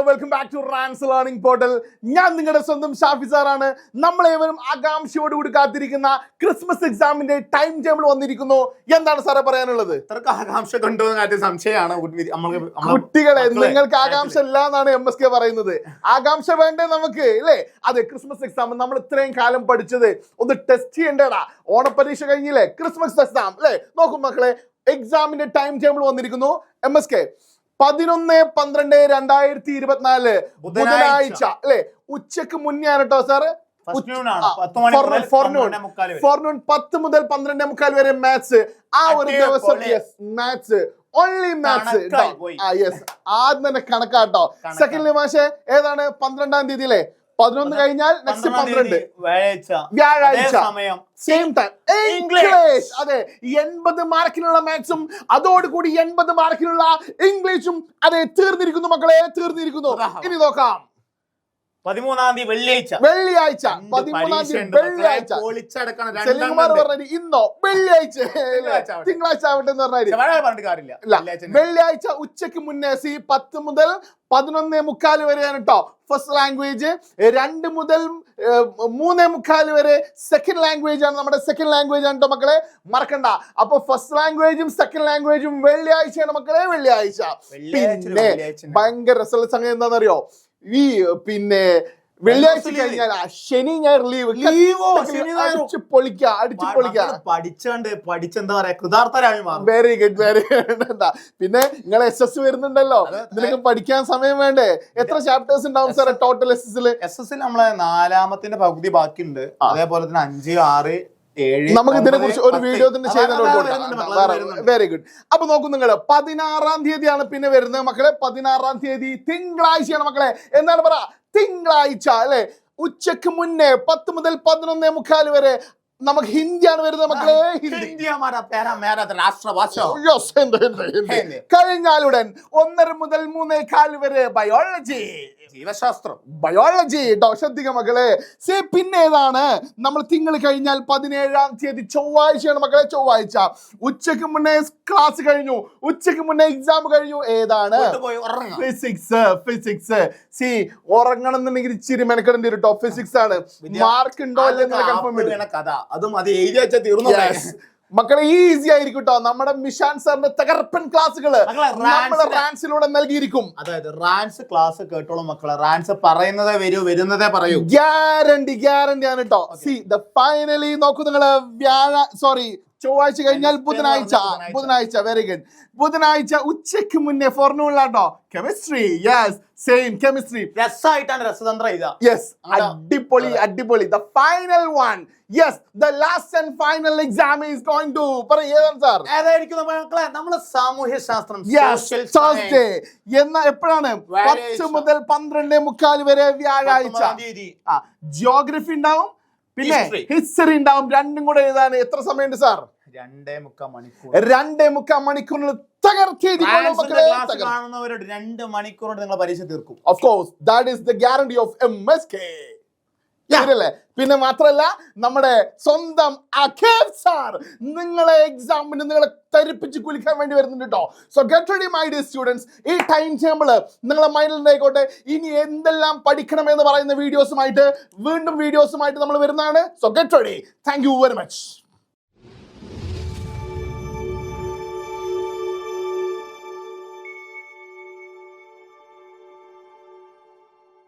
Welcome back to Rans learning portal. ഞാൻ നിങ്ങളുടെ സ്വന്തം ഷാഫി സാറാണ്. നമ്മളേവരും ആകാംക്ഷയോടുകൂടി കാത്തിരിക്കുന്ന ക്രിസ്മസ് എക്സാമിന്റെ ടൈം ടേബിൾ വന്നിരിക്കുന്നു. എന്താണ് സാറേ പറയാനുള്ളത്? ഇത്രക്ക് ആകാംക്ഷ കൊണ്ടോ സംശയമാണ് കുട്ടികളെ. നിങ്ങൾക്ക് ആകാംക്ഷ ഇല്ല എന്നാണ് MSK പറയുന്നത്. ആകാംക്ഷ വേണ്ടേ നമുക്ക്, അല്ലേ? അതെ, ക്രിസ്മസ് എക്സാം നമ്മൾ ഇത്രയും കാലം പഠിച്ചത് ഒന്ന് ടെസ്റ്റ് ചെയ്യേണ്ടടാ. ഓണപരീക്ഷ കഴിഞ്ഞില്ലേ, ക്രിസ്മസ് എക്സാം അല്ലേ? നോക്കും മക്കളെ, എക്സാമിന്റെ ടൈം ടേബിൾ വന്നിരിക്കുന്നു. MSK 11/12/2024 ബുധനാഴ്ച അല്ലെ, ഉച്ചക്ക് മുന്നേ ആണ് കേട്ടോ സാറ്. ഫോർനൂൺ 10 മുതൽ 12:45 വരെ മാത്സ്. ആ ഒരു ദിവസം മാത്സ്, ഓൺലി മാത്സ്. യെസ്, ആദ്യം തന്നെ കണക്കാട്ടോ. സെക്കൻഡ് മാഷെ ഏതാണ്? 12-ാം തീയതി അല്ലേ? 11 കഴിഞ്ഞാൽ നെക്സ്റ്റ് 12 വ്യാഴാഴ്ച സെയിം ടൈം ഇംഗ്ലീഷ്. അതെ, 80 മാർക്കിനുള്ള മാത്സും അതോടുകൂടി 80 മാർക്കിനുള്ള ഇംഗ്ലീഷും അതെ തീർന്നിരിക്കുന്നു മക്കളെ, തീർന്നിരിക്കുന്നു. ഇനി നോക്കാം 13-ാം തീയതി വെള്ളിയാഴ്ച. 13-ാം തീയതി വെള്ളിയാഴ്ച. സെലിംകുമാർ പറഞ്ഞത് ഇന്നോ വെള്ളിയാഴ്ച തിങ്കളാഴ്ച ആവട്ടെ എന്ന് പറഞ്ഞാൽ വെള്ളിയാഴ്ച ഉച്ചക്ക് മുന്നേ 10 മുതൽ 11:45 വരെയാണ് കേട്ടോ ഫസ്റ്റ് ലാംഗ്വേജ്. 2 മുതൽ 3:45 വരെ സെക്കൻഡ് ലാംഗ്വേജ് ആണ്. നമ്മുടെ സെക്കൻഡ് ലാംഗ്വേജ് ആണ് കേട്ടോ മക്കളെ, മറക്കണ്ട. അപ്പൊ ഫസ്റ്റ് ലാംഗ്വേജും സെക്കൻഡ് ലാംഗ്വേജും വെള്ളിയാഴ്ചയാണ് മക്കളെ, വെള്ളിയാഴ്ച. പിന്നെ ഭയങ്കര രസമുള്ള സംഗതി എന്താണെന്നറിയോ? ഈ പിന്നെ വെള്ളിയാഴ്ച കഴിഞ്ഞാൽ ശനി ഞായർ ലീവ്. അടിച്ചു പൊളിക്കാം. പഠിച്ചെന്താ പറയാ, കൃതാർത്ഥരായി മാറും. Very good, very good. എന്താ പിന്നെ നിങ്ങൾ SS വരുന്നുണ്ടല്ലോ, നിനക്ക് പഠിക്കാൻ സമയം വേണ്ടേ? എത്ര ചാപ്റ്റേഴ്സ് ഉണ്ടാവും സാർ ടോട്ടൽ SS-ൽ? നമ്മളെ 4-ാമത്തിന്റെ പകുതി ബാക്കിയുണ്ട്. അതേപോലെ തന്നെ 5, 6, 7 നമുക്ക് ഇതിനെ കുറിച്ച് ഒരു വീഡിയോ തന്നെ ചെയ്യുന്നുണ്ട്. Very good. അപ്പൊ നോക്കൂ നിങ്ങൾ, 16-ാം തീയതിയാണ് പിന്നെ വരുന്നത് മക്കളെ. 16-ാം തീയതി തിങ്കളാഴ്ചയാണ് മക്കളെ. എന്താണ് പറ? തിങ്കളാഴ്ച അല്ലെ, ഉച്ചക്ക് മുന്നേ 10 മുതൽ 11:45 വരെ നമുക്ക് ഹിന്ദിയാണ് വരുന്നത് മക്കളെ. കഴിഞ്ഞാലുടൻ 1:30 മുതൽ 3:15 വരെ ബയോളജി, ജീവശാസ്ത്രം, ബയോളജി കേട്ടോ. ശ്രദ്ധിക്ക മക്കളെ. പിന്നെ ഏതാണ്? നമ്മൾ തിങ്കൾ കഴിഞ്ഞാൽ 17-ാം തീയതി ചൊവ്വാഴ്ചയാണ് മക്കളെ. ചൊവ്വാഴ്ച ഉച്ചക്ക് മുന്നേ ക്ലാസ് കഴിഞ്ഞു, ഉച്ചക്ക് മുന്നേ എക്സാം കഴിഞ്ഞു. ഏതാണ്? ഫിസിക്സ്. ഉറങ്ങണം എന്നുണ്ടെങ്കിൽ ഇച്ചിരി മെനക്കെടേണ്ടി വരും കേട്ടോ. ഫിസിക്സ് ആണ്. മാർക്ക് ഉണ്ടോ അല്ലെന്ന് കൺഫേം മക്കളെ. ഈസി ആയിരിക്കും കേട്ടോ. നമ്മുടെ മിഷാൻ സാറിന്റെ തകർപ്പൻ ക്ലാസ്സുകള് നമ്മുടെ റാൻസിലൂടെ നൽകിയിരിക്കും. അതായത് റാൻസ് ക്ലാസ് കേട്ടോളും മക്കളെ. റാൻസ് പറയുന്നതേ വരൂ, വരുന്നതേ പറയൂ. ഗ്യാരണ്ടി ആണ് കേട്ടോ. ഫൈനലി നോക്കൂ നിങ്ങള്. ചൊവ്വാഴ്ച കഴിഞ്ഞാൽ ബുധനാഴ്ച. Very good. ബുധനാഴ്ച ഉച്ചക്ക് മുന്നേ ഫോർമുലാട്ടോ കെമിസ്ട്രി. Yes, same chemistry. രസമായിട്ടാണ് രസതന്ത്ര ഇതാ. യെസ്, അടിപൊളി. The final one. Yes, the last and final exam is going to പറയാം സാർ. ഏതായിരിക്കും മക്കളെ? നമ്മളെ സാമൂഹ്യ ശാസ്ത്രം Thursday. എന്നാ എപ്പോഴാണ്? 10 മുതൽ 12:45 വരെ വ്യാഴാഴ്ച. ജിയോഗ്രഫി ഉണ്ടാവും, പിന്നെ ഹിസ്റ്ററി ഉണ്ടാവും. രണ്ടും കൂടെ എഴുതാൻ എത്ര സമയമുണ്ട് സാർ? 2.25 മണിക്കൂർ. 2.25 മണിക്കൂറിനുള്ളിൽ കാണുന്നവരോട് 2 മണിക്കൂർ കൊണ്ട് നിങ്ങൾ പരീക്ഷ തീർക്കും. Of course, that is the guarantee of MSK. പിന്നെ മാത്രല്ല, നമ്മുടെ സ്വന്തം അഖേബ് സാർ നിങ്ങളെ എക്സാമിന് നിങ്ങളെ തരിപ്പിച്ച് കുലിക്കാൻ വേണ്ടി വരുന്നുണ്ട് കേട്ടോ. So get ready my dear students. ഈ ടൈം ടേബിള് നിങ്ങളെ മൈൻഡിൽ ഉണ്ടായിക്കോട്ടെ. ഇനി എന്തെല്ലാം പഠിക്കണം എന്ന് പറയുന്ന വീഡിയോസുമായിട്ട് വീണ്ടും നമ്മൾ വരുന്നതാണ്. So get ready. Thank you very much.